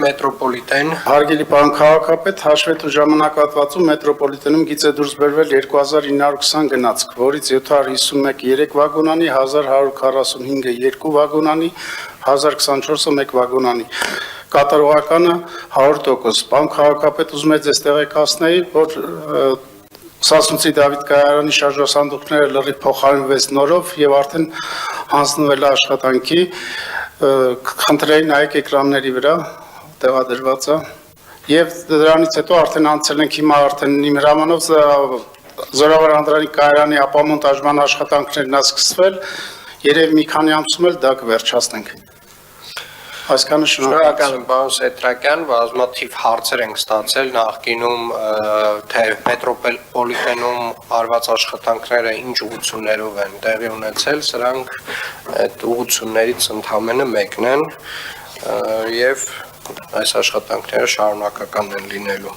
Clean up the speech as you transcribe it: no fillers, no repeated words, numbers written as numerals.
Մետրոպոլիտեն Հարգելի պարոն քաղաքապետ, հաշվետու ժամանակահատվածում մետրոպոլիտենում գիծ է դուրս բերվել 2920 գնացք, որից 751 3 վագոնանի, 1145-ը 2 վագոնանի, 1024-ը 1 վագոնանի։ Կատարողականը 100%։ Պարոն քաղաքապետ, ուզում եմ ձեզ տեղեկացնել, որ Սասունցի Դավիթ Կայարանի շարժասանդուղքները լրիվ փոխարինվեց նորով եւ արդեն հանձնվել է աշխատանքի։ Խնդրեի նայեք էկրանների վրա տեղադրված է եւ դրանից հետո արդեն անցել ենք հիմա արդեն իմ հրամանով Զորավար Անդրանիկ Կայարանի ապամոնտաժման աշխատանքներն ա սկսվել երեւ մի քանի ամսում էլ դա կվերջացնենք այսքանը շնորհակալ եմ պարոն Սետրակյան բազմաթիվ հարցեր ենք ստացել նախկինում թե մետրոպոլիտենում արված աշխատանքները ինչ ուղղություններով են տեղի ունեցել սրանք այդ ուղղություններից ընդամենը մեկն են եւ այս աշխատանքները շարունակական են լինելու